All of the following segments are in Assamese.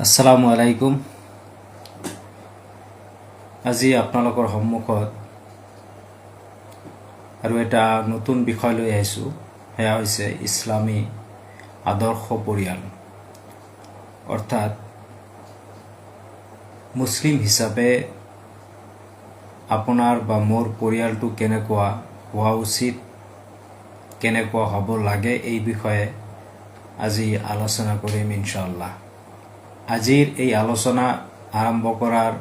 আসসালামু আলাইকুম। আজি আপোনালোকৰ সন্মুখত আৰু এটা নতুন বিষয় লৈ আহিছোঁ। সেয়া হৈছে ইছলামী আদৰ্শ পৰিয়াল, অৰ্থাৎ মুছলিম হিচাপে আপোনাৰ বা মোৰ পৰিয়ালটো কেনেকুৱা হোৱা উচিত, কেনেকুৱা হ'ব লাগে, এই বিষয়ে আজি আলোচনা কৰিম ইনশাআল্লাহ। আজিৰ এই আলোচনা আৰম্ভ কৰাৰ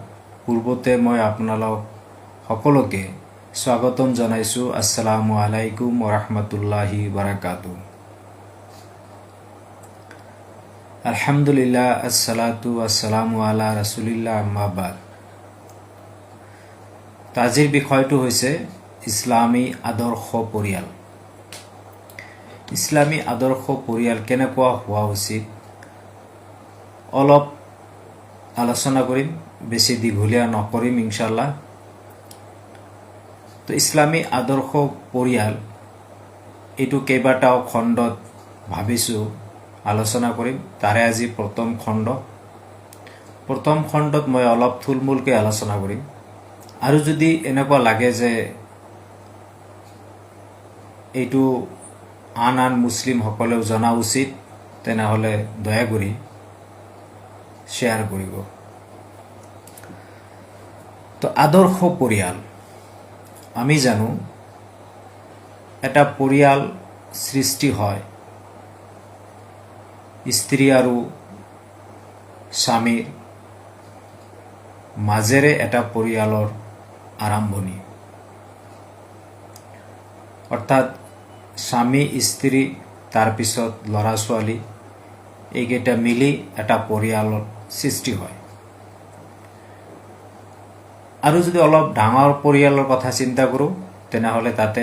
পূৰ্বতে মই আপোনালোক সকলোকে স্বাগতম জনাইছোঁ। আসসালামু আলাইকুম ওৰহমাতুল্লাহি বাৰাকাতুহু। আলহামদুলিল্লাহ, আসসালাতু আসসালামু আলা ৰাসূলিল্লাহ, আম্মা বাদ। আজিৰ বিষয়টো হৈছে ইছলামী আদৰ্শ পৰিয়াল। ইছলামী আদৰ্শ পৰিয়াল কেনেকুৱা হোৱা উচিত অলপ আলোচনা কৰিম, বেছি দীঘলীয়া নকৰিম ইনশাআল্লাহ। তো ইছলামী আদৰ্শ পৰিয়াল এইটো কেইবাটাও খণ্ডত ভাবিছোঁ আলোচনা কৰিম। তাৰে আজি প্ৰথম খণ্ডত মই অলপ থুলমূলকৈ আলোচনা কৰিম। আৰু যদি এনেকুৱা লাগে যে এইটো আন মুছলিমসকলেও জনা উচিত, তেনেহ'লে দয়া কৰি শ্বেয়াৰ কৰিব। তো আদৰ্শ পৰিয়াল, আমি জানো এটা পৰিয়াল সৃষ্টি হয় স্ত্ৰী আৰু স্বামীৰ মাজেৰে এটা পৰিয়ালৰ আৰম্ভণি, অৰ্থাৎ স্বামী স্ত্ৰী তাৰপিছত ল'ৰা ছোৱালী, এইকেইটা মিলি এটা পৰিয়ালৰ সৃষ্টি হয়। আৰু যদি অলপ ডাঙৰ পৰিয়ালৰ কথা চিন্তা কৰোঁ, তেনেহ'লে তাতে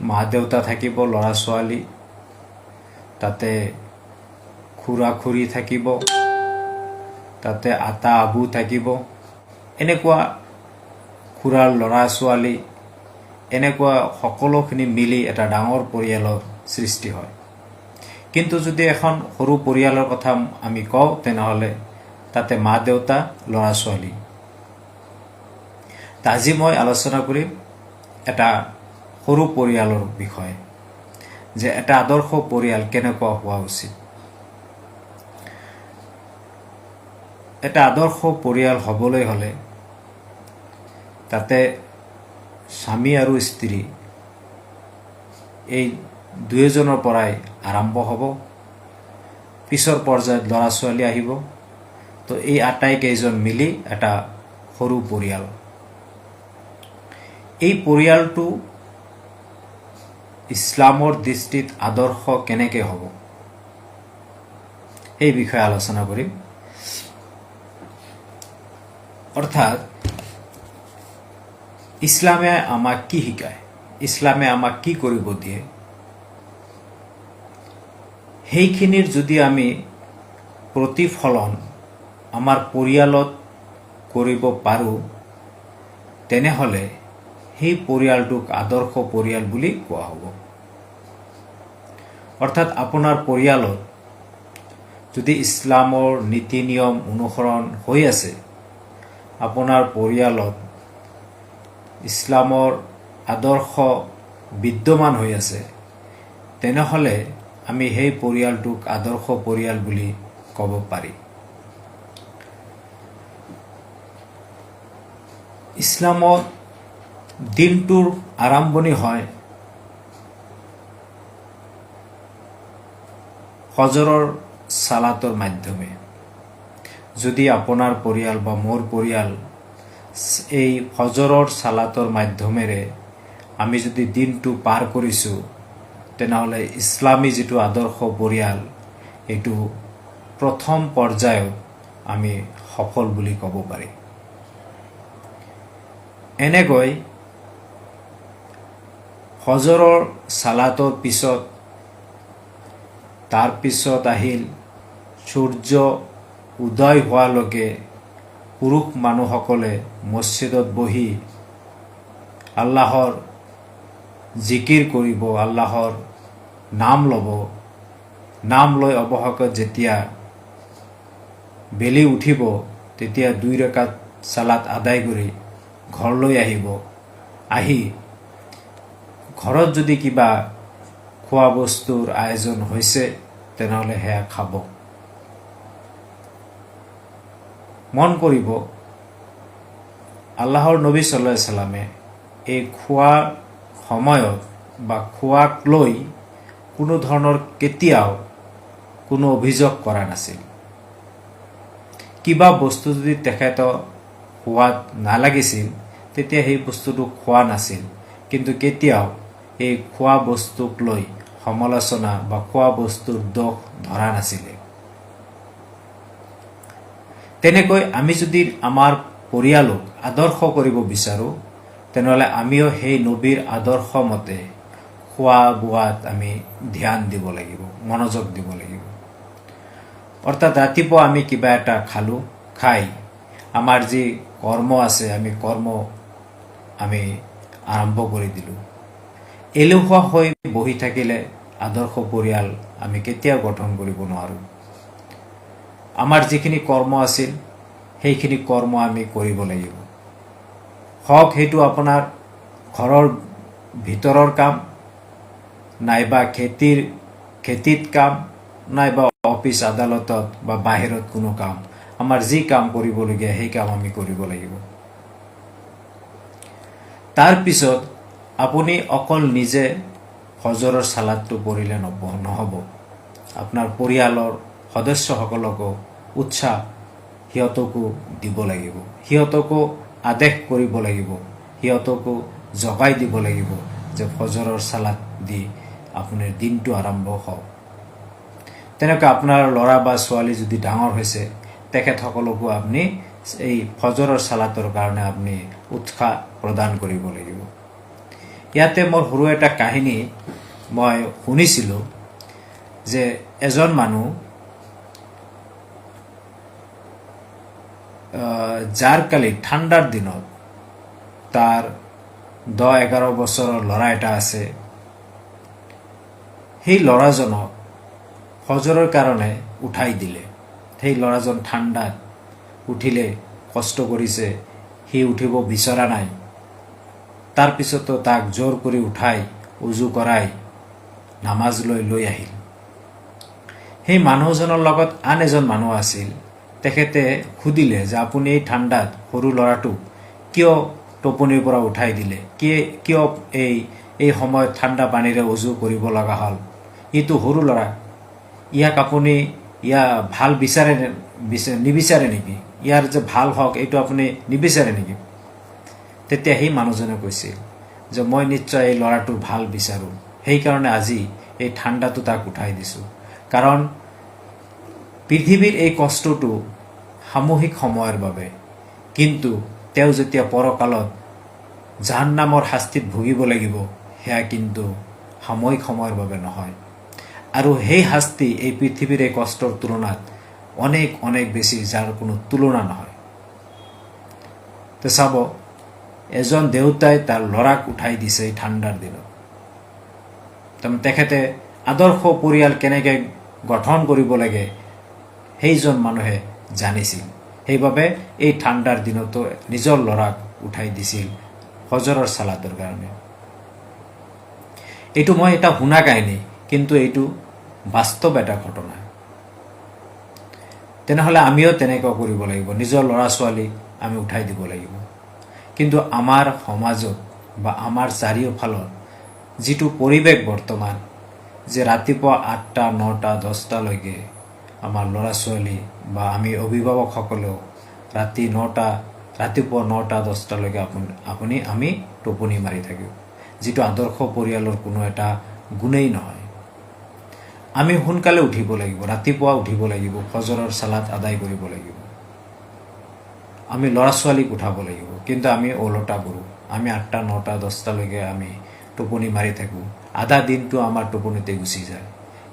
মা দেউতা থাকিব, ল'ৰা ছোৱালী, তাতে খুৰা খুৰী থাকিব, তাতে আটা আবু থাকিব, এনেকুৱা খুৰাৰ ল'ৰা ছোৱালী, এনেকুৱা সকলোখিনি মিলি এটা ডাঙৰ পৰিয়ালৰ সৃষ্টি হয়। কিন্তু যদি এখন সৰু পৰিয়ালৰ কথা আমি কওঁ, তেনেহ'লে তাতে মা দেউতা, ল'ৰা ছোৱালী। আজি মই আলোচনা কৰিম এটা সৰু পৰিয়ালৰ বিষয়ে, যে এটা আদৰ্শ পৰিয়াল কেনেকুৱা হোৱা উচিত। এটা আদৰ্শ পৰিয়াল হ'বলৈ হ'লে তাতে স্বামী আৰু স্ত্ৰী এই দুয়োজনৰ পৰাই আৰম্ভ হ'ব। পিছৰ পৰ্যায়ত ল'ৰা ছোৱালী আহিব। তো এই আটাইকেইজন মিলি এটা সৰু পৰিয়াল। এই পৰিয়ালটো ইছলামৰ দৃষ্টিত আদৰ্শ কেনেকৈ হ'ব, এই বিষয়ে আলোচনা কৰিম। অৰ্থাৎ ইছলামে আমাক কি শিকায়, ইছলামে আমাক কি কৰিব দিয়ে, সেইখিনিৰ যদি আমি প্ৰতিফলন আমাৰ পৰিয়ালত কৰিব পাৰোঁ, তেনেহ'লে সেই পৰিয়ালটোক আদৰ্শ পৰিয়াল বুলি কোৱা হ'ব। অৰ্থাৎ আপোনাৰ পৰিয়ালত যদি ইছলামৰ নীতি নিয়ম অনুসৰণ হৈ আছে, আপোনাৰ পৰিয়ালত ইছলামৰ আদৰ্শ বিদ্যমান হৈ আছে, তেনেহ'লে আমি সেই পৰিয়ালটোক আদৰ্শ পৰিয়াল বুলি ক'ব পাৰি। ইছলামত দিনটোৰ আৰম্ভণি হয় ফজৰৰ সালাতৰ মাধ্যমে। যদি আপোনাৰ পৰিয়াল বা মোৰ পৰিয়াল এই ফজৰৰ সালাতৰ মাধ্যমেৰে আমি যদি দিনটো পাৰ কৰিছোঁ, তেনেহ'লে ইছলামী যিটো আদৰ্শ পৰিয়াল, এইটো প্ৰথম পৰ্যায়ত আমি সফল বুলি ক'ব পাৰি। এনেকৈ ফজৰৰ সালাতৰ পিছত, তাৰপিছত আহিল সূৰ্য উদয় হোৱালৈকে পুৰুষ মানুহসকলে মছজিদত বহি আল্লাহৰ জিকিৰ কৰিব, আল্লাহৰ নাম ল'ব। নাম লৈ অৱশেষত যেতিয়া বেলি উঠিব তেতিয়া 2 ৰাকাত সালাত আদায় কৰি ঘৰলৈ আহিব। আহি ঘৰত যদি কিবা খোৱা বস্তুৰ আয়োজন হৈছে তেনেহলে সেয়া খাব। মন কৰিব আল্লাহৰ নবী সাল্লাল্লাহু আলাইহি সাল্লামে এই খোৱাৰ সময়ত বা খোৱাক লৈ কোনো ধৰণৰ কেতিয়াও কোনো অভিযোগ কৰা নাছিল। কিবা বস্তু যদি তেখেতৰ খোৱাত নালাগিছিল তেতিয়া সেই বস্তুটো খোৱা নাছিল, কিন্তু কেতিয়াও এই খোৱা বস্তুক লৈ সমালোচনা বা খোৱা বস্তুৰ দোষ ধৰা নাছিলে। তেনেকৈ আমি যদি আমাৰ পৰিয়ালক আদৰ্শ কৰিব বিচাৰো তেনেহলে আমিও সেই নবীৰ আদৰ্শ মতে খোৱা বোৱাত আমি ধ্যান দিব লাগিব, মনোযোগ দিব লাগিব। অৰ্থাৎ ৰাতিপুৱা আমি কিবা এটা খালো, খাই আমাৰ যি কৰ্ম আছে আমি কৰ্ম আৰম্ভ কৰি দিলো। এলেহুৱা হৈ বহি থাকিলে আদৰ্শ পৰিয়াল আমি কেতিয়াও গঠন কৰিব নোৱাৰো। আমাৰ যিখিনি কৰ্ম আছিল সেইখিনি কৰ্ম আমি কৰিব লাগিব। হওক সেইটো আপোনাৰ ঘৰৰ ভিতৰৰ কাম, নাইবা খেতিত কাম, নাইবা অফিচ আদালতত বা বাহিৰত কোনো কাম। আমাৰ যি কাম কৰিবলগীয়া সেই কাম আমি কৰিব লাগিব। তাৰ পিছত আপুনি অকল নিজে ফজৰৰ সালাতটো পঢ়িলে নহব। আপোনাৰ পৰিয়ালৰ সদস্যসকলকো উৎসাহ সিহঁতকো দিব লাগিব, সিহঁতকো আদেশ কৰিব লাগিব, সিহঁতকো জগাই দিব লাগিব যে ফজৰৰ সালাত দি আপোনাৰ দিনটো আৰম্ভ হওক। তেনেকৈ আপোনাৰ ল'ৰা বা ছোৱালী যদি ডাঙৰ হৈছে তেখেতসকলকো আপুনি এই ফজৰৰ সালাতৰ কাৰণে আপুনি উৎসাহ প্ৰদান কৰিব লাগিব। ইয়াতে মোৰ সৰু এটা কাহিনী মই শুনিছিলোঁ যে এজন মানুহ যাৰ কালি ঠাণ্ডাৰ দিনত তাৰ 10-11 বছৰৰ ল'ৰা এটা আছে। সেই ল'ৰাজনক ফজৰৰ কাৰণে উঠাই দিলে। সেই ল'ৰাজন ঠাণ্ডাত উঠিলে, কষ্ট কৰিছে, সি উঠিব বিচৰা নাই। তাৰ পিছতো তাক জোৰ কৰি উঠাই উজু কৰাই নামাজ লৈ আহিল। সেই মানুহজনৰ লগত আন এজন মানুহ আছিল। তেখেতে সুধিলে যে আপুনি এই ঠাণ্ডাত সৰু ল'ৰাটোক কিয় টোপনিৰ পৰা উঠাই দিলে, কিয় এই সময়ত ঠাণ্ডা পানীৰে উজু কৰিব লগা হ'ল? ইটো সৰু ল'ৰা, ইয়াক আপুনি ভাল নিবিচাৰে নেকি? ইয়াৰ যে ভাল হওক এইটো আপুনি নিবিচাৰে নেকি? তেতিয়া সেই মানুহজনে কৈছিল যে মই নিশ্চয় এই ল'ৰাটোৰ ভাল বিচাৰো, সেইকাৰণে আজি এই ঠাণ্ডাটো তাক উঠাই দিছো। কাৰণ পৃথিৱীৰ এই কষ্টটো সামূহিক সময়ৰ বাবে, কিন্তু তেওঁ যেতিয়া পৰকালত জাহান্নামৰ শাস্তিত ভুগিব লাগিব সেয়া কিন্তু সাময়িক সময়ৰ বাবে নহয়। আৰু সেই শাস্তি এই পৃথিৱীৰ এই কষ্টৰ তুলনাত অনেক বেছি, যাৰ কোনো তুলনা নহয়। তো চাব, এজন দেউতাই তাৰ ল'ৰাক উঠাই দিছে এই ঠাণ্ডাৰ দিনত। তাৰমানে তেখেতে আদৰ্শ পৰিয়াল কেনেকৈ গঠন কৰিব লাগে সেইজন মানুহে জানিছিল। সেইবাবে এই ঠাণ্ডাৰ দিনতো নিজৰ ল'ৰাক উঠাই দিছিল ফজৰৰ সালাতৰ কাৰণে। এইটো মই এটা শুনা কাহিনী, কিন্তু এইটো বাস্তৱ এটা ঘটনা। তেনেহলে আমিও তেনেকুৱা কৰিব লাগিব, নিজৰ ল'ৰা ছোৱালীক আমি উঠাই দিব লাগিব। কিন্তু আমাৰ সমাজত বা আমাৰ চাৰিওফালৰ যিটো পৰিৱেশ বৰ্তমান, যে ৰাতিপুৱা 8টা, 9টা, 10টালৈকে আমাৰ ল'ৰা ছোৱালী বা আমি অভিভাৱকসকলেও ৰাতিপুৱা 9টা, 10টালৈকে আমি টোপনি মাৰি থাকোঁ, যিটো আদৰ্শ পৰিয়ালৰ কোনো এটা গুণেই নহয়। আমি সোনকালে উঠিব লাগিব, ৰাতিপুৱা উঠিব লাগিব, ফজৰৰ সালাত আদায় কৰিব লাগিব। আমি ল'ৰা ছোৱালীক উঠাব লাগিব, কিন্তু আমি ওলোটা কৰোঁ। আমি 8টা, 9টা, 10টালৈকে আমি টোপনি মাৰি থাকোঁ। আধা দিনটো আমাৰ টোপনিতে গুচি যায়।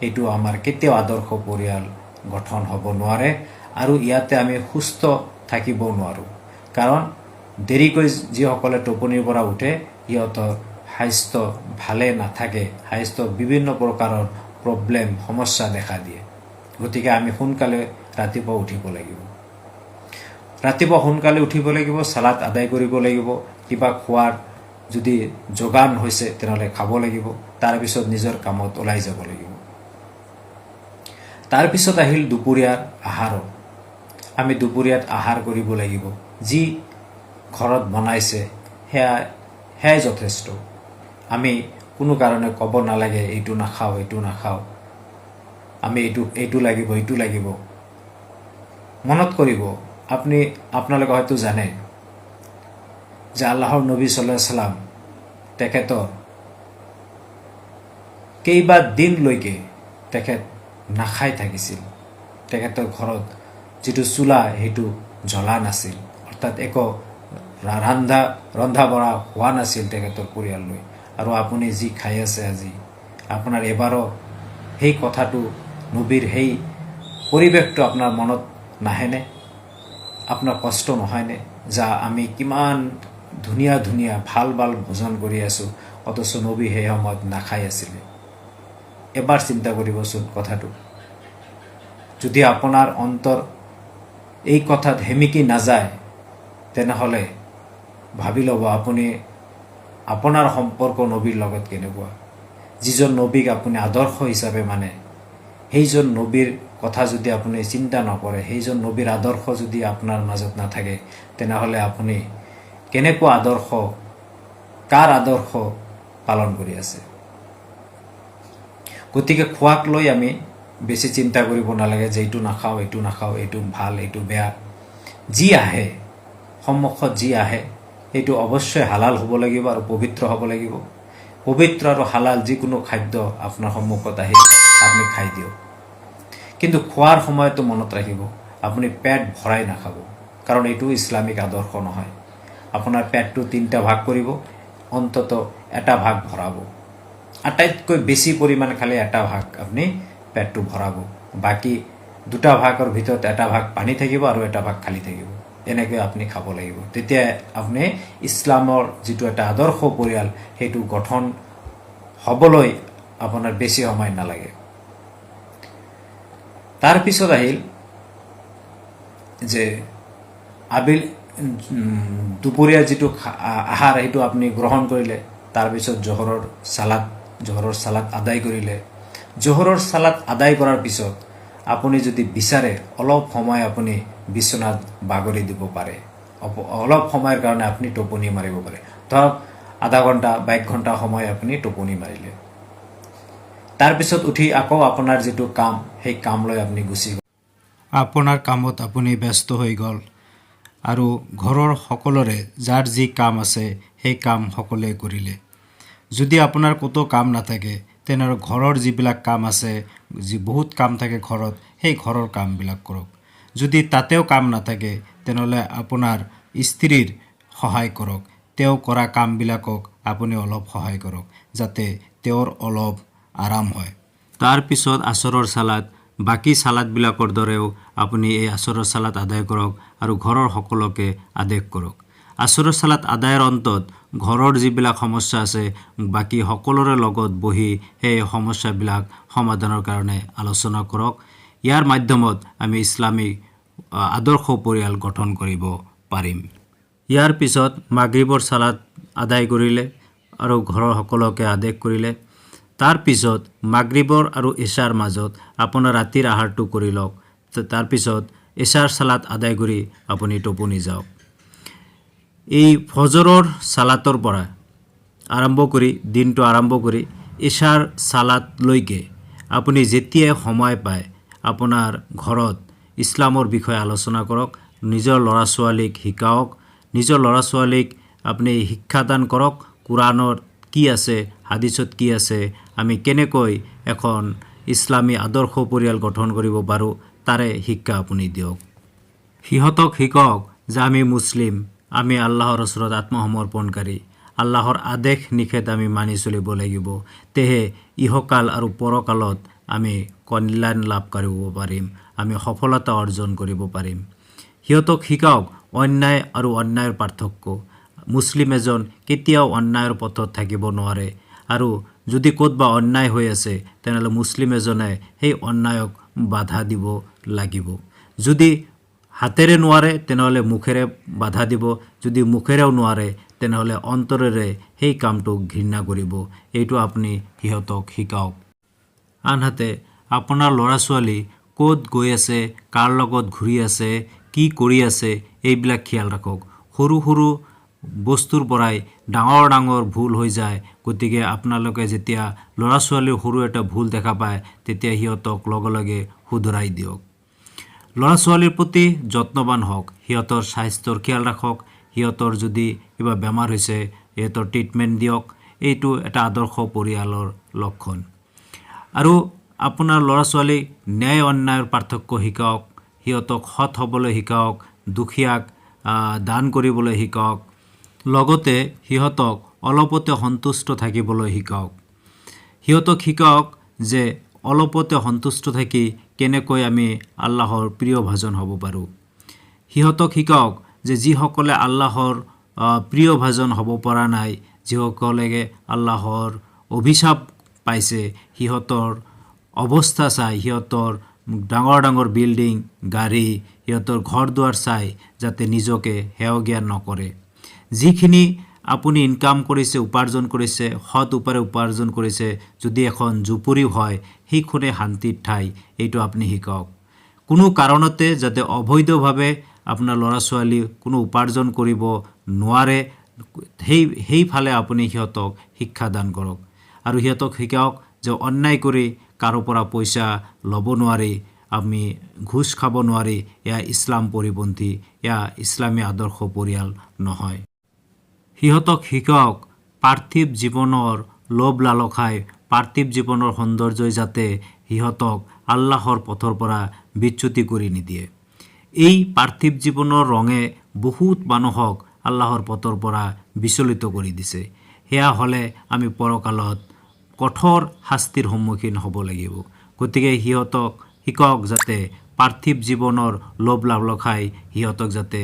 এইটো আমাৰ কেতিয়াও আদৰ্শ পৰিয়াল গঠন হ'ব নোৱাৰে, আৰু ইয়াতে আমি সুস্থ থাকিব নোৱাৰোঁ। কাৰণ দেৰিকৈ যিসকলে টোপনিৰ পৰা উঠে সিহঁতৰ স্বাস্থ্য ভালে নাথাকে, স্বাস্থ্যৰ বিভিন্ন প্ৰকাৰৰ সমস্যা দেখা দিয়ে। গতিকে আমি সোনকালে ৰাতিপুৱা উঠিব লাগিব। ৰাতিপুৱা সোনকালে উঠিব লাগিব, সালাত আদায় কৰিব লাগিব, কিবা খোৱাৰ যদি যোগান হৈছে তেনেহ'লে খাব লাগিব, তাৰপিছত নিজৰ কামত ওলাই যাব লাগিব। তাৰপিছত আহিল দুপৰীয়াৰ আহাৰ। আমি দুপৰীয়াত আহাৰ কৰিব লাগিব, যি ঘৰত বনাইছে সেয়াই যথেষ্ট। আমি কোনো কাৰণে ক'ব নালাগে এইটো নাখাওঁ এইটো নাখাওঁ, আমি এইটো লাগিব এইটো লাগিব। মনত কৰিব, আপোনালোকে হয়তো জানে যে আল্লাহৰ নবী সাল্লাল্লাহু আলাইহি সাল্লাম তেখেতৰ কেইবাদিনলৈকে তেখেত নাখাই থাকিছিল। তেখেতৰ ঘৰত যিটো চুলা সেইটো জ্বলা নাছিল, অৰ্থাৎ একো ৰন্ধা বঢ়া হোৱা নাছিল তেখেতৰ পৰিয়াললৈ। আৰু আপুনি যি খাই আছে আজি, আপোনাৰ এবাৰো সেই কথাটো, নবীৰ সেই পৰিৱেশটো আপোনাৰ মনত নাহেনে? আপোনাৰ কষ্ট নহয়নে? যা আমি কিমান ধুনীয়া ধুনীয়া ভাল ভাল ভোজন কৰি আছোঁ, অথচ নবী সেই সময়ত নাখাই আছিলে। এবাৰ চিন্তা কৰিবচোন কথাটো। যদি আপোনাৰ অন্তৰ এই কথাত হেমিকি নাযায়, তেনেহ'লে ভাবি ল'ব আপুনি আপোনাৰ সম্পৰ্ক নবীৰ লগত কেনেকুৱা। যিজন নবীক আপুনি আদৰ্শ হিচাপে মানে, সেইজন নবীৰ কথা যদি আপুনি চিন্তা নকৰে, সেইজন নবীৰ আদৰ্শ যদি আপোনাৰ মাজত নাথাকে, তেনেহ'লে আপুনি কেনেকুৱা আদৰ্শ, কাৰ আদৰ্শ পালন কৰি আছে? গতিকে খোৱাক লৈ আমি বেছি চিন্তা কৰিব নালাগে যে এইটো নাখাওঁ এইটো ভাল এইটো বেয়া। যি আহে সন্মুখত, যি আহে সেইটো অৱশ্যই হালাল হ'ব লাগিব আৰু পবিত্ৰ হ'ব লাগিব। পবিত্ৰ আৰু হালাল যিকোনো খাদ্য আপোনাৰ সন্মুখত আহি আপুনি খাই দিয়ক। কিন্তু খোৱাৰ সময়তো মনত ৰাখিব, আপুনি পেট ভৰাই নাখাব, কাৰণ এইটো ইছলামিক আদৰ্শ নহয়। আপোনাৰ পেটটো 3টা ভাগ কৰিব, অন্তত এটা ভাগ ভৰাব। আটাইতকৈ বেছি পৰিমাণ খালে এটা ভাগ আপুনি পেটটো ভৰাব, বাকী 2টা ভাগৰ ভিতৰত এটা ভাগ পানী থাকিব আৰু এটা ভাগ খালী থাকিব। এনেকৈ আপুনি খাব লাগিব। তেতিয়া আপুনি ইছলামৰ যিটো এটা আদৰ্শ পৰিয়াল, সেইটো গঠন হ'বলৈ আপোনাৰ বেছি সময় নালাগে। তাৰপিছত আহিল যে দুপৰীয়া যিটো আহাৰ সেইটো আপুনি গ্ৰহণ কৰিলে, তাৰপিছত জোহৰৰ সালাত আদায় কৰিলে। জোহৰৰ সালাত আদায় কৰাৰ পিছত আপুনি যদি বিচাৰে অলপ সময় আপুনি বিচনাত বাগৰি দিব পাৰে, অলপ সময়ৰ কাৰণে আপুনি টোপনি মাৰিব পাৰে। ধৰক আধা ঘণ্টা বা 1 ঘণ্টা সময় আপুনি টোপনি মাৰিলে। তাৰপিছত উঠি আকৌ আপোনাৰ যিটো কাম, সেই কামলৈ আপুনি গুচি গ'ল। আপোনাৰ কামত আপুনি ব্যস্ত হৈ গ'ল আৰু ঘৰৰ সকলোৰে যাৰ যি কাম আছে সেই কাম সকলোৱে কৰিলে। যদি আপোনাৰ ক'তো কাম নাথাকে, তেনেহ'লে ঘৰৰ যিবিলাক কাম আছে, বহুত কাম থাকে ঘৰত, সেই ঘৰৰ কামবিলাক কৰক। যদি তাতেও কাম নাথাকে, তেনেহ'লে আপোনাৰ স্ত্ৰীৰ সহায় কৰক। তেওঁ কৰা কামবিলাকক আপুনি অলপ সহায় কৰক, যাতে তেওঁৰ অলপ আৰাম হয়। তাৰপিছত আসৰৰ সালাত, বাকী সালাতবিলাকৰ দৰেও আপুনি এই আসৰৰ সালাত আদায় কৰক আৰু ঘৰৰ সকলোকে আদেশ কৰক। আসৰৰ সালাত আদায়ৰ অন্তত ঘৰৰ যিবিলাক সমস্যা আছে, বাকী সকলোৰে লগত বহি সেই সমস্যাবিলাক সমাধানৰ কাৰণে আলোচনা কৰক। ইয়াৰ মাধ্যমত আমি ইছলামী আদৰ্শ পৰিয়াল গঠন কৰিব পাৰিম। ইয়াৰ পিছত মাগৰিবৰ সালাত আদায় কৰিলে আৰু ঘৰৰ সকলোকে আদেশ কৰিলে। তাৰপিছত মাগৰিবৰ আৰু ইশাৰ মাজত আপোনাৰ ৰাতিৰ আহাৰটো কৰি লওক। তাৰপিছত ইশাৰ সালাত আদায় কৰি আপুনি টোপনি যাওক। এই ফজৰৰ সালাতৰ পৰা আৰম্ভ কৰি দিনটো আৰম্ভ কৰি ইশাৰ সালাতলৈকে আপুনি যেতিয়াই সময় পায় আপোনাৰ ঘৰত ইছলামৰ বিষয়ে আলোচনা কৰক, নিজৰ ল'ৰা ছোৱালীক শিকাওক, নিজৰ ল'ৰা ছোৱালীক আপুনি শিক্ষাদান কৰক। কোৰাণত কি আছে, হাদিছত কি আছে, আমি কেনেকৈ এখন ইছলামী আদৰ্শ পৰিয়াল গঠন কৰিব পাৰোঁ, তাৰে শিক্ষা আপুনি দিয়ক। সিহঁতক শিকাওক যে আমি মুছলিম, আমি আল্লাহৰ ওচৰত আত্মসমৰ্পণকাৰী, আল্লাহৰ আদেশ নিষেধ আমি মানি চলিব লাগিব। তেহে ইহকাল আৰু পৰকালত আমি কল্যাণ লাভ কৰিব পাৰিম, আমি সফলতা অৰ্জন কৰিব পাৰিম। সিহঁতক শিকাওক অন্যায় আৰু অন্যায়ৰ পাৰ্থক্য। মুছলিম এজন কেতিয়াও অন্যায়ৰ পথত থাকিব নোৱাৰে, আৰু যদি ক'তবা অন্যায় হৈ আছে, তেনেহ'লে মুছলিম এজনে সেই অন্যায়ক বাধা দিব লাগিব। যদি হাতেৰে নোৱাৰে তেনেহ'লে মুখেৰে বাধা দিব, যদি মুখেৰেও নোৱাৰে তেনেহ'লে অন্তৰেৰে সেই কামটোক ঘৃণা কৰিব। এইটো আপুনি সিহঁতক শিকাওক। আনহাতে আপোনাৰ ল'ৰা ছোৱালী ক'ত গৈ আছে, কাৰ লগত ঘূৰি আছে, কি কৰি আছে, এইবিলাক খেয়াল ৰাখক। সৰু সৰু বস্তুৰ পৰাই ডাঙৰ ডাঙৰ ভুল হৈ যায়। গতিকে আপোনালোকে যেতিয়া ল'ৰা ছোৱালীৰ সৰু এটা ভুল দেখা পায় তেতিয়া সিহঁতক লগে লগে শুধৰাই দিয়ক। ল'ৰা ছোৱালীৰ প্ৰতি যত্নৱান হওক, সিহঁতৰ স্বাস্থ্যৰ খেয়াল ৰাখক। সিহঁতৰ যদি কিবা বেমাৰ হৈছে সিহঁতৰ ট্ৰিটমেণ্ট দিয়ক। এইটো এটা আদৰ্শ পৰিয়ালৰ লক্ষণ। আৰু আপোনাৰ ল'ৰা ছোৱালীক ন্যায় অন্যায়ৰ পাৰ্থক্য শিকাওক, সিহঁতক সৎ হ'বলৈ শিকাওক, দুখীয়াক দান কৰিবলৈ শিকাওক, লগতে সিহঁতক অলপতে সন্তুষ্ট থাকিবলৈ শিকাওক। সিহঁতক শিকাওক যে অলপতে সন্তুষ্ট থাকি কেনেকৈ আমি আল্লাহৰ প্ৰিয় ভাজন হ'ব পাৰোঁ। সিহঁতক শিকাওক যে যিসকলে আল্লাহৰ প্ৰিয় ভাজন হ'ব পৰা নাই, যিসকলে আল্লাহৰ অভিশাপ পাইছে, সিহঁতৰ অৱস্থা চাই, সিহঁতৰ ডাঙৰ ডাঙৰ বিল্ডিং, গাড়ী, সিহঁতৰ ঘৰ দুৱাৰ চাই যাতে নিজকে হেয় জ্ঞান নকৰে। যিখিনি আপুনি ইনকাম কৰিছে, উপাৰ্জন কৰিছে, সৎ উপায়েৰে উপাৰ্জন কৰিছে, যদি এখন জুপুৰিও হয় সেইখনে শান্তিৰ ঠাই, এইটো আপুনি শিকাওক। কোনো কাৰণতে যাতে অবৈধভাৱে আপোনাৰ ল'ৰা ছোৱালী কোনো উপাৰ্জন কৰিব নোৱাৰে, সেইফালে আপুনি সিহঁতক শিক্ষাদান কৰক। আৰু সিহঁতক শিকাওক যে অন্যায় কৰি কাৰো পৰা পইচা ল'ব নোৱাৰি, আমি ঘুষ খাব নোৱাৰি, এয়া ইছলাম পৰিপন্থী, এয়া ইছলামী আদৰ্শ পৰিয়াল নহয়। সিহঁতক শিকাওক পাৰ্থিৱ জীৱনৰ লোভ লালসাই, পাৰ্থিৱ জীৱনৰ সৌন্দৰ্যই যাতে সিহঁতক আল্লাহৰ পথৰ পৰা বিচ্যুতি কৰি নিদিয়ে। এই পাৰ্থিৱ জীৱনৰ ৰঙে বহুত মানুহক আল্লাহৰ পথৰ পৰা বিচলিত কৰি দিছে। সেয়া হ'লে আমি পৰকালত কঠোৰ শাস্তিৰ সন্মুখীন হ'ব লাগিব। গতিকে সিহঁতক শিকাওক যাতে পাৰ্থিৱ জীৱনৰ লোভ লালসাই সিহঁতক যাতে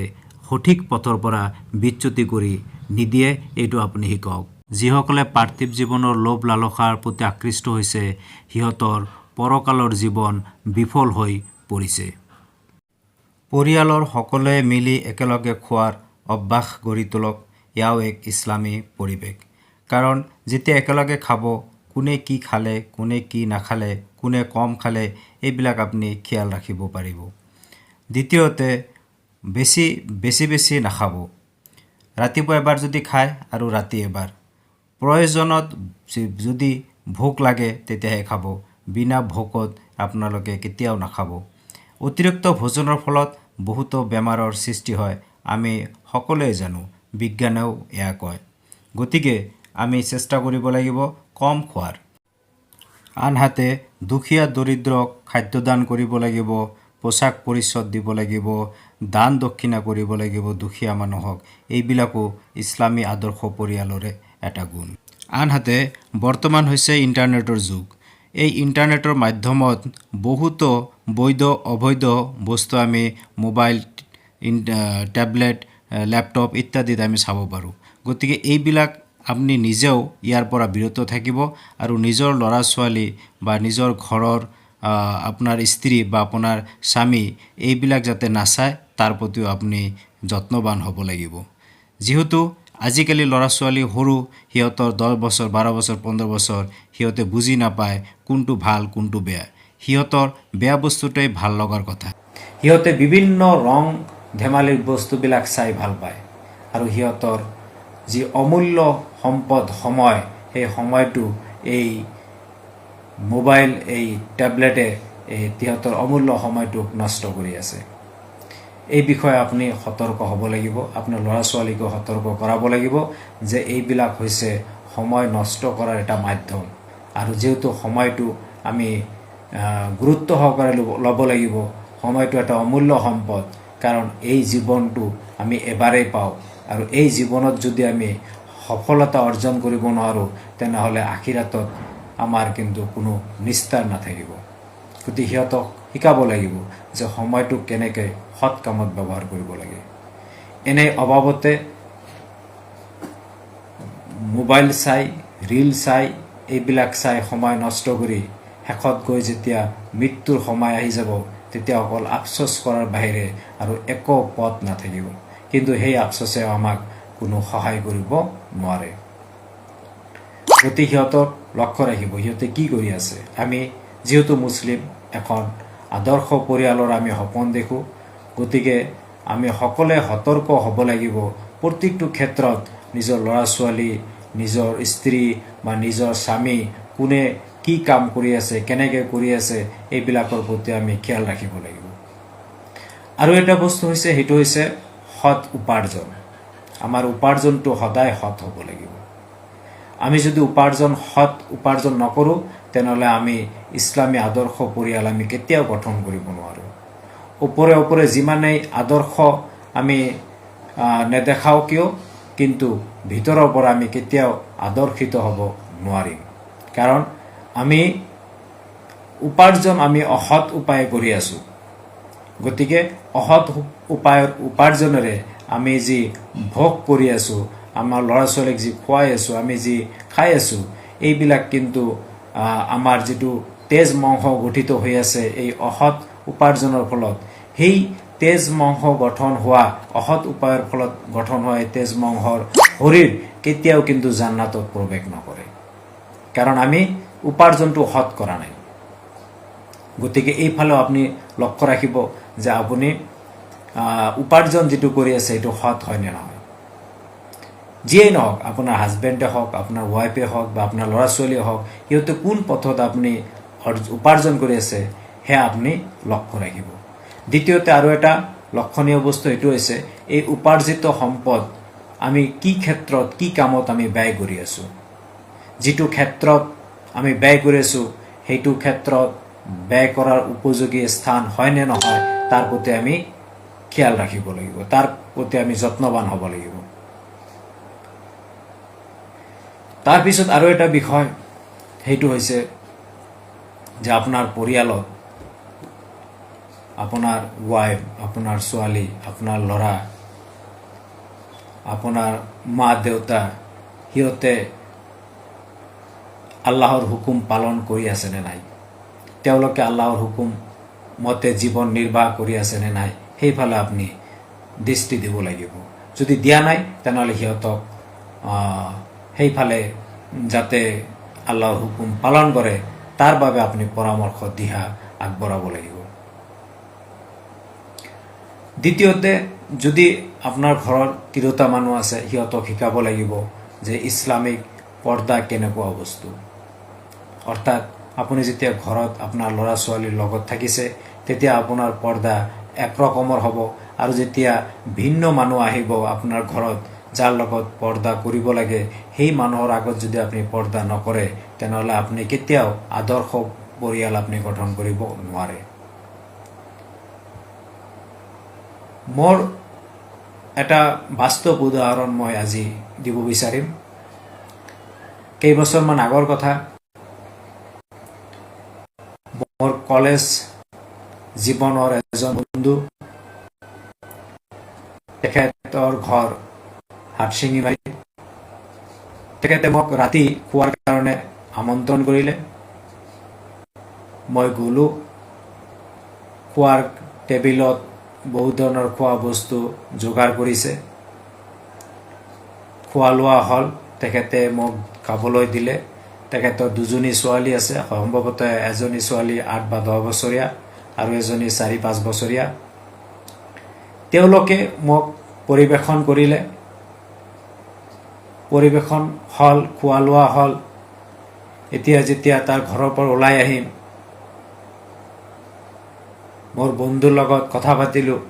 সঠিক পথৰ পৰা বিচ্যুতি কৰি নিদিয়ে, এইটো আপুনি শিকাওক। যিসকলে পাৰ্থিৱ জীৱনৰ লোভ লালসাৰ প্ৰতি আকৃষ্ট হৈছে সিহঁতৰ পৰকালৰ জীৱন বিফল হৈ পৰিছে। পৰিয়ালৰ সকলোৱে মিলি একেলগে খোৱাৰ অভ্যাস গঢ়ি তোলক। এয়াও এক ইছলামী পৰিৱেশ। কাৰণ যেতিয়া একেলগে খাব, কোনে কি খালে, কোনে কি নাখালে, কোনে কম খালে, এইবিলাক আপুনি খেয়াল ৰাখিব পাৰিব। দ্বিতীয়তে বেছি নাখাব। ৰাতিপুৱা এবাৰ যদি খায় আৰু ৰাতি এবাৰ। প্ৰয়োজনত যদি ভোক লাগে তেতিয়াহে খাব, বিনা ভোকত আপোনালোকে কেতিয়াও নাখাব। অতিৰিক্ত ভোজনৰ ফলত বহুতো বেমাৰৰ সৃষ্টি হয়, আমি সকলোৱে জানো, বিজ্ঞানেও এয়া কয়। গতিকে আমি চেষ্টা কৰিব লাগিব কম খোৱাৰ। আনহাতে দুখীয়া দৰিদ্ৰক খাদ্যদান কৰিব লাগিব, পোচাক পৰিচ্ছদ দিব লাগিব, দান দক্ষিণা কৰিব লাগিব দুখীয়া মানুহক। এইবিলাকো ইছলামী আদৰ্শ পৰিয়ালৰে এটা গুণ। আনহাতে বৰ্তমান হৈছে ইণ্টাৰনেটৰ যুগ। এই ইণ্টাৰনেটৰ মাধ্যমত বহুতো বৈধ অবৈধ বস্তু আমি মোবাইল, টেবলেট, লেপটপ ইত্যাদিত আমি চাব পাৰোঁ। গতিকে এইবিলাক আপুনি নিজেও ইয়াৰ পৰা বিৰত থাকিব আৰু নিজৰ ল'ৰা ছোৱালী বা নিজৰ ঘৰৰ আপোনাৰ স্ত্ৰী বা আপোনাৰ স্বামী এইবিলাক যাতে নাচায় তাৰ প্ৰতিও আপুনি যত্নৱান হ'ব লাগিব। যিহেতু আজিকালি ল'ৰা ছোৱালী সৰু, সিহঁতৰ 10 বছৰ, 12 বছৰ, 15 বছৰ, সিহঁতে বুজি নাপায় কোনটো ভাল কোনটো বেয়া। সিহঁতৰ বেয়া বস্তুটোৱেই ভাল লগাৰ কথা। সিহঁতে বিভিন্ন ৰং ধেমালিৰ বস্তুবিলাক চাই ভাল পায় আৰু সিহঁতৰ যি অমূল্য সম্পদ সময়, সেই সময়টো এই মোবাইল, এই টেবলেটে সিহঁতৰ অমূল্য সময়টোক নষ্ট কৰি আছে। এই বিষয়ে আপুনি সতৰ্ক হ'ব লাগিব। আপোনাৰ ল'ৰা ছোৱালীকো সতৰ্ক কৰাব লাগিব যে এইবিলাক হৈছে সময় নষ্ট কৰাৰ এটা মাধ্যম। আৰু যিহেতু সময়টো আমি গুৰুত্ব সহকাৰে ল'ব লাগিব, সময়টো এটা অমূল্য সম্পদ। কাৰণ এই জীৱনটো আমি এবাৰেই পাওঁ আৰু এই জীৱনত যদি আমি সফলতা অৰ্জন কৰিব নোৱাৰোঁ তেনেহ'লে আখিৰাতত আমাৰ কিন্তু কোনো নিস্তাৰ নাথাকিব। গতিকে সিহঁতক শিকাব লাগিব যে সময়টো কেনেকৈ সৎ কামত ব্যৱহাৰ কৰিব লাগে। এনে অভাৱতে মোবাইল চাই, ৰীল চাই, এইবিলাক চাই সময় নষ্ট কৰি শেষত গৈ যেতিয়া মৃত্যুৰ সময় আহি যাব তেতিয়া অকল আফচোচ কৰাৰ বাহিৰে আৰু একো পথ নাথাকিব। কিন্তু সেই আফচোচে আমাক কোনো সহায় কৰিব নোৱাৰে। গতিকে সিহঁতক লক্ষ্য ৰাখিব সিহঁতে কি কৰি আছে। আমি যিহেতু মুছলিম, এখন আদৰ্শ পৰিয়ালৰ আমি সপোন দেখোঁ। গতিকে আমি সকলোৱে সতৰ্ক হ'ব লাগিব। প্ৰত্যেকটো ক্ষেত্ৰত নিজৰ ল'ৰা ছোৱালী, নিজৰ স্ত্ৰী বা নিজৰ স্বামী কোনে কি কাম কৰি আছে, কেনেকৈ কৰি আছে, এইবিলাকৰ প্ৰতি আমি খেয়াল ৰাখিব লাগিব। আৰু এটা বস্তু হৈছে, সেইটো হৈছে সৎ উপাৰ্জন। আমাৰ উপাৰ্জনটো সদায় সৎ হ'ব লাগিব। আমি যদি সৎ উপাৰ্জন নকৰোঁ, তেনেহ'লে আমি ইছলামী আদৰ্শ পৰিয়াল আমি কেতিয়াও গঠন কৰিব নোৱাৰোঁ। ওপৰে ওপৰে যিমানেই আদৰ্শ আমি নেদেখাওঁ কিয়, কিন্তু ভিতৰৰ পৰা আমি কেতিয়াও আদৰ্শিত হ'ব নোৱাৰিম। কাৰণ আমি অসৎ উপায়ে কৰি আছোঁ। গতিকে অসৎ উপাৰ্জনেৰে আমি যি ভোগ কৰি আছোঁ, আমাৰ ল'ৰা ছোৱালীক যি খুৱাই আছোঁ, আমি যি খাই আছোঁ, এইবিলাক কিন্তু আমাৰ যিটো তেজ মাংস গঠিত হৈ আছে এই অসৎ উপাৰ্জনৰ ফলত, সেই তেজ মাংস গঠন হোৱা, অসৎ উপায়ৰ ফলত গঠন হোৱা এই তেজ মাংসৰ শৰীৰ কেতিয়াও কিন্তু জান্নাতত প্ৰৱেশ নকৰে। কাৰণ আমি উপাৰ্জনটো সৎ কৰা নাই। গতিকে এইফালেও আপুনি লক্ষ্য ৰাখিব যে আপুনি উপাৰ্জন যিটো কৰি আছে সেইটো সৎ হয় নে নহয়। যিয়েই নহওক, আপোনাৰ হাজবেণ্ডে হওক, আপোনাৰ ৱাইফে হওক বা আপোনাৰ ল'ৰা ছোৱালীয়ে হওক, সিহঁতে কোন পথত আপুনি উপাৰ্জন কৰি আছে সেয়া আপুনি লক্ষ্য ৰাখিব। দ্বিতীয়তে আৰু এটা লক্ষণীয় বস্তু এইটো হৈছে, এই উপাৰ্জিত সম্পদ আমি কি ক্ষেত্ৰত, কি কামত আমি ব্যয় কৰি আছোঁ। যিটো ক্ষেত্ৰত আমি ব্যয় কৰি আছোঁ, সেইটো ক্ষেত্ৰত ব্যয় কৰাৰ উপযোগী স্থান হয় নে নহয়, তাৰ প্ৰতি আমি খেয়াল ৰাখিব লাগিব, তাৰ প্ৰতি আমি যত্নৱান হ'ব লাগিব। তাৰপিছত আৰু এটা বিষয়, সেইটো হৈছে যে আপোনাৰ পৰিয়ালত আপোনাৰ ৱাইফ, আপোনাৰ ছোৱালী, আপোনাৰ ল'ৰা, আপোনাৰ মা দেউতা, সিহঁতে আল্লাহৰ হুকুম পালন কৰি আছে নে নাই, তেওঁলোকে আল্লাহৰ হুকুম মতে জীৱন নিৰ্বাহ কৰি আছে নে নাই, সেইফালে আপুনি দৃষ্টি দিব লাগিব। যদি দিয়া নাই, তেনেহ'লে সিহঁতক সেইফালে যাতে আল্লাহৰ হুকুম পালন কৰে, তাৰ বাবে আপুনি পৰামৰ্শ দিহা আগবঢ়াব লাগিব। দ্বিতীয়তে, যদি আপোনাৰ ঘৰত তিৰোতা মানুহ আছে, সিহঁতক শিকাব লাগিব যে ইছলামিক পৰ্দা কেনেকুৱা বস্তু। অৰ্থাৎ আপুনি যেতিয়া ঘৰত আপোনাৰ ল'ৰা ছোৱালীৰ লগত থাকিছে, তেতিয়া আপোনাৰ পৰ্দা একৰকমৰ হ'ব। আৰু যেতিয়া ভিন্ন মানুহ আহিব আপোনাৰ ঘৰত, যাৰ লগত পৰ্দা কৰিব লাগে, সেই মানুহৰ আগত যদি আপুনি পৰ্দা নকৰে, তেনেহ'লে আপুনি কেতিয়াও আদৰ্শ পৰিয়াল আপুনি গঠন কৰিব নোৱাৰে। মোৰ এটা বাস্তৱ উদাহৰণ মই আজি দিব বিচাৰিম। কেইবছৰমান আগৰ কথা, মোৰ কলেজ জীৱনৰ এজন বন্ধু, তেখেতৰ ঘৰ হাটশিঙিবাৰী। তেখেতে মোক ৰাতি খোৱাৰ কাৰণে আমন্ত্ৰণ কৰিলে। মই গ'লোঁ। খোৱাৰ টেবুলত বহুত ধৰণৰ খোৱা বস্তু যোগাৰ কৰিছে। খোৱা লোৱা হ'ল, তেখেতে মোক খাবলৈ দিলে। তেখেতৰ দুজনী ছোৱালী আছে, সম্ভৱতঃ এজনী ছোৱালী 8 বা 10 বছৰীয়া আৰু এজনী 4-5 বছৰীয়া। তেওঁলোকে মোক পৰিৱেশন কৰিলে। পৰিৱেশন হ'ল, খোৱা লোৱা হ'ল। এতিয়া যেতিয়া তাৰ ঘৰৰ পৰা ওলাই আহিম, মোৰ বন্ধুৰ লগত কথা পাতিলোঁ।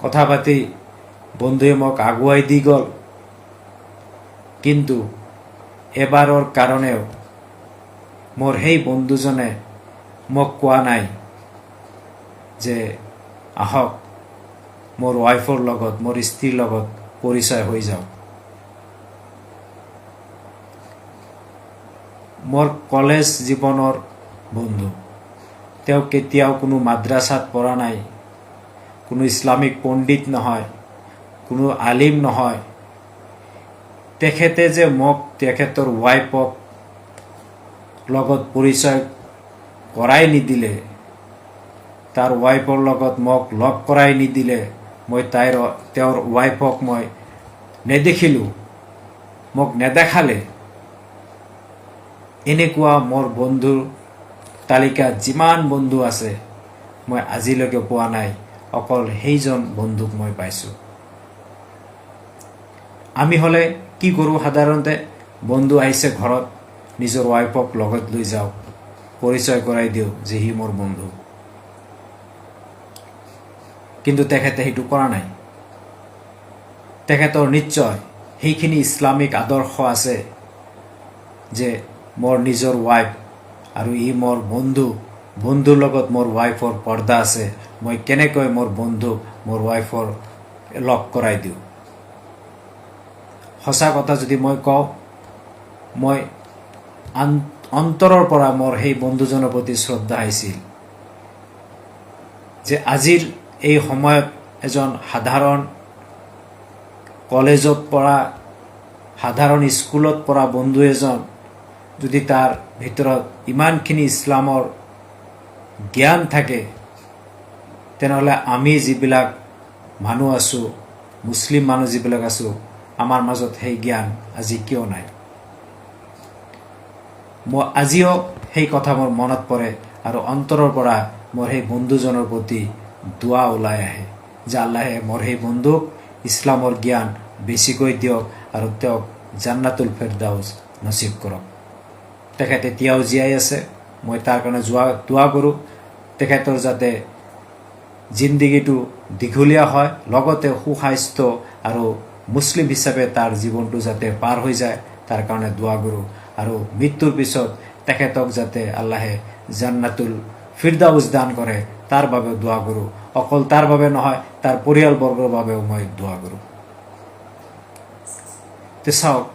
কথা পাতি বন্ধুৱে মোক আগুৱাই দি গ'ল। কিন্তু এবাৰৰ কাৰণেও মোৰ সেই বন্ধুজনে মোক কোৱা নাই যে আহক মোৰ ৱাইফৰ লগত, মোৰ স্ত্ৰীৰ লগত পৰিচয় হৈ যাওক। মোৰ কলেজ জীৱনৰ বন্ধু, তেওঁ কেতিয়াও কোনো মাদ্ৰাছাত পঢ়া নাই, কোনো ইছলামিক পণ্ডিত নহয়, কোনো আলিম নহয়। তেখেতে যে মোক তেখেতৰ ৱাইফক লগত পৰিচয় কৰাই নিদিলে, তাৰ ৱাইফৰ লগত মোক লগ কৰাই নিদিলে, মই তেওঁৰ ৱাইফক মই নেদেখিলোঁ, মোক নেদেখালে, এনেকুৱা মোৰ বন্ধুৰ তালিকাত যিমান বন্ধু আছে মই আজিলৈকে পোৱা নাই, অকল সেইজন বন্ধুক মই পাইছোঁ। আমি হ'লে কি কৰোঁ সাধাৰণতে, বন্ধু আহিছে ঘৰত, নিজৰ ৱাইফক লগত লৈ যাওঁ, পৰিচয় কৰাই দিওঁ যে সি মোৰ বন্ধু। কিন্তু তেখেতে সেইটো কৰা নাই। তেখেতৰ নিশ্চয় সেইখিনি ইছলামিক আদৰ্শ আছে যে মোৰ নিজৰ ৱাইফ আৰু ই মোৰ বন্ধু, বন্ধুৰ লগত মোৰ ৱাইফৰ পৰ্দা আছে, মই কেনেকৈ মোৰ বন্ধুক মোৰ ৱাইফৰ লগ কৰাই দিওঁ। সঁচা কথা যদি মই কওঁ, মই অন্তৰৰ পৰা মোৰ সেই বন্ধুজনৰ প্ৰতি শ্ৰদ্ধা আহিছিল যে আজিৰ এই সময়ত এজন সাধাৰণ কলেজত পঢ়া, সাধাৰণ স্কুলত পঢ়া বন্ধু এজন যদি তাৰ ভিতৰত ইমানখিনি ইছলামৰ জ্ঞান থাকে, তেনেহ'লে আমি যিবিলাক মানুহ আছোঁ, মুছলিম মানুহ যিবিলাক আছোঁ, আমাৰ মাজত সেই জ্ঞান আজি কিয় নাই? মই আজিও সেই কথা মোৰ মনত পৰে আৰু অন্তৰৰ পৰা মোৰ সেই বন্ধুজনৰ প্ৰতি দোৱা ওলাই আহে যে আল্লাহে মোৰ সেই বন্ধুক ইছলামৰ জ্ঞান বেছিকৈ দিয়ক আৰু তেওঁক জান্নাতুল ফিৰদাউছ নচিব কৰক। তেখেত এতিয়াও জীয়াই আছে, মই তাৰ কাৰণে দোৱা কৰোঁ, তেখেতৰ যাতে জিন্দগীটো দীঘলীয়া হয়, লগতে সুস্বাস্থ্য আৰু মুছলিম হিচাপে তাৰ জীৱনটো যাতে পাৰ হৈ যায়, তাৰ কাৰণে দোৱা কৰোঁ। আৰু মৃত্যুৰ পিছত তেখেতক যাতে আল্লাহে জান্নাতুল ফিৰদাউছ দান কৰে, তাৰ বাবেও দোৱা কৰোঁ। অকল তাৰ বাবে নহয়, তাৰ পৰিয়ালবৰ্গৰ বাবেও মই দোৱা কৰোঁ। তে চাওক,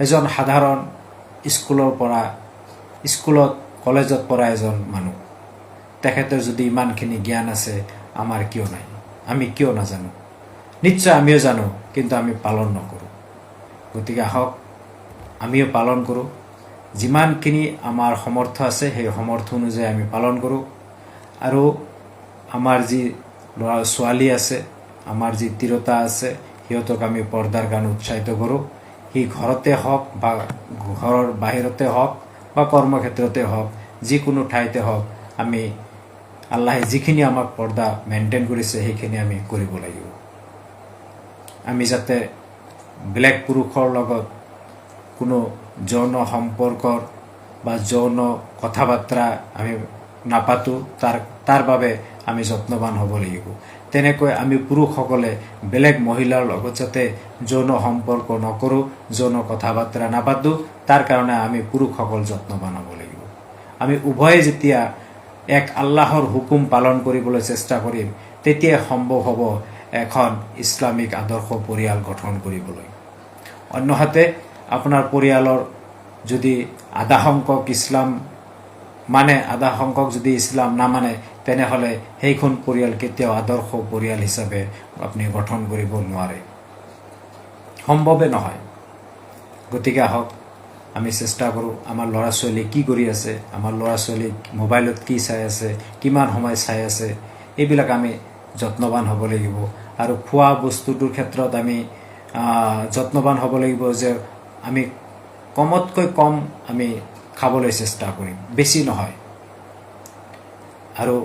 এজন সাধাৰণ স্কুলত কলেজত পঢ়া এজন মানুহ, তেখেতৰ যদি ইমানখিনি জ্ঞান আছে, আমাৰ কিয় নাই? আমি কিয় নাজানো? নিশ্চয় আমিও জানো, কিন্তু আমি পালন নকৰোঁ। গতিকে আহক আমিও পালন কৰোঁ। যিমানখিনি আমাৰ সমৰ্থ আছে সেই সমৰ্থ অনুযায়ী আমি পালন কৰোঁ। আৰু আমাৰ যি ল'ৰা ছোৱালী আছে, আমাৰ যি তিৰোতা আছে, সিহঁতক আমি পৰ্দাৰ কাৰণে উৎসাহিত কৰোঁ। সি ঘৰতে হওক বা ঘৰৰ বাহিৰতে হওক বা কৰ্মক্ষেত্ৰতে হওক, যিকোনো ঠাইতে হওক, আমি আল্লাহে যিখিনি আমাক পৰ্দা মেইনটেইন কৰিছে সেইখিনি আমি কৰিব লাগিব। আমি যাতে বেলেগ পুৰুষৰ লগত কোনো যৌন সম্পৰ্কৰ বা যৌন কথা বাৰ্তা আমি নাপাতোঁ, তাৰ বাবে আমি যত্নৱান হ'ব লাগিব। তেনেকৈ আমি পুৰুষসকলে বেলেগ মহিলাৰ লগত যাতে যৌন সম্পৰ্ক নকৰোঁ, যৌন কথা বাৰ্তা নাপাতোঁ, তাৰ কাৰণে আমি পুৰুষসকল যত্নৱান হ'ব লাগিব। আমি উভয়ে যেতিয়া এক আল্লাহৰ হুকুম পালন কৰিবলৈ চেষ্টা কৰিম, তেতিয়াই সম্ভৱ হ'ব এখন ইছলামিক আদৰ্শ পৰিয়াল গঠন কৰিবলৈ। অন্যহাতে আপোনাৰ পৰিয়ালৰ যদি আধা সংখ্যক ইছলাম মানে, আধা সংখ্যক যদি ইছলাম নামানে, তেনেহ'লে সেইখন পৰিয়াল কেতিয়াও আদৰ্শ পৰিয়াল হিচাপে আপুনি গঠন কৰিব নোৱাৰে, সম্ভৱে নহয়। গতিকে আহক আমি চেষ্টা কৰোঁ, আমাৰ ল'ৰা ছোৱালী কি কৰি আছে, আমাৰ ল'ৰা ছোৱালী মোবাইলত কি চাই আছে, কিমান সময় চাই আছে, এইবিলাক আমি যত্নৱান হ'ব লাগিব। আৰু খোৱা বস্তুটোৰ ক্ষেত্ৰত আমি যত্নৱান হ'ব লাগিব যে আমি কমতকৈ কম আমি খাবলৈ চেষ্টা কৰিম, বেছি নহয়। আৰু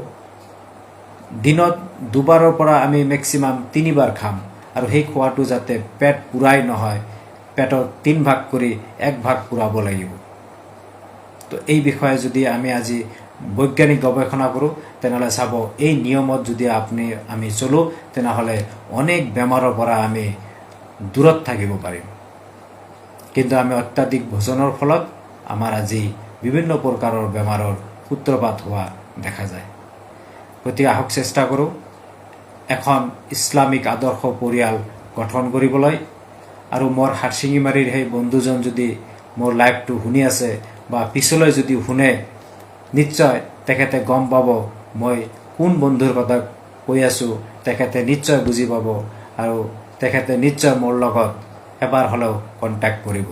দিনত দুবাৰৰ পৰা আমি মেক্সিমাম 3 বাৰ খাম, আৰু সেই খোৱাটো যাতে পেট পূৰাই নহয়, পেটৰ 3 ভাগ কৰি 1 ভাগ পূৰাব লাগিব। তো এই বিষয়ে যদি আমি আজি বৈজ্ঞানিক গৱেষণা কৰোঁ, তেনেহ'লে চাব এই নিয়মত যদি আমি চলোঁ, তেনেহ'লে অনেক বেমাৰৰ পৰা আমি দূৰত থাকিব পাৰিম। কিন্তু আমি অত্যাধিক ভোজনৰ ফলত আমাৰ আজি বিভিন্ন প্ৰকাৰৰ বেমাৰৰ সূত্ৰপাত হোৱা দেখা যায়। গতিকে আহক চেষ্টা কৰোঁ এখন ইছলামিক আদৰ্শ পৰিয়াল গঠন কৰিবলৈ। আৰু মোৰ হাৰচিঙিমাৰীৰ সেই বন্ধুজন যদি মোৰ লাইভটো শুনি আছে বা পিছলৈ যদি শুনে, নিশ্চয় তেখেতে গম পাব মই কোন বন্ধুৰ কথা কৈ আছোঁ। তেখেতে নিশ্চয় বুজি পাব আৰু তেখেতে নিশ্চয় মোৰ লগত এবাৰ হ'লেও কণ্টেক্ট কৰিব,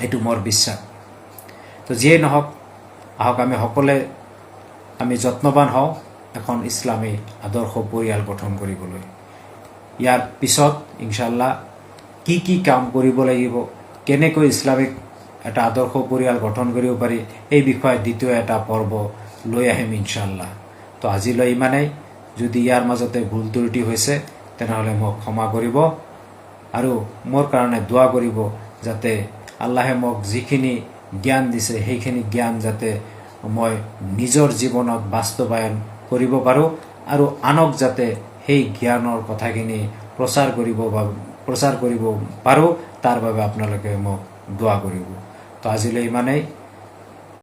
এইটো মোৰ বিশ্বাস। তো যিয়েই নহওক, আহক আমি সকলোৱে আমি যত্নবান হওঁ এখন ইছলামী আদৰ্শ পৰিয়াল গঠন কৰিবলৈ। ইয়াৰ পিছত ইনশাল্লাহ কি কি কাম কৰিব লাগিব, কেনেকৈ ইছলামিক এটা আদৰ্শ পৰিয়াল গঠন কৰিব পাৰি, এই বিষয়ে দ্বিতীয় এটা পৰ্ব লৈ আহিম ইনশাল্লাহ। তো আজিলৈ ইমানেই। যদি ইয়াৰ মাজতে ভুল ত্ৰুটি হৈছে তেনেহ'লে মোক ক্ষমা কৰিব আৰু মোৰ কাৰণে দোৱা কৰিব, যাতে আল্লাহে মোক যিখিনি জ্ঞান দিছে সেইখিনি জ্ঞান যাতে মই নিজৰ জীৱনত বাস্তৱায়ন কৰিব পাৰোঁ আৰু আনক যাতে সেই জ্ঞানৰ কথাখিনি প্ৰচাৰ কৰিব পাৰোঁ, তাৰ বাবে আপোনালোকে মোক দোৱা কৰিব। তো আজিলৈ ইমানেই।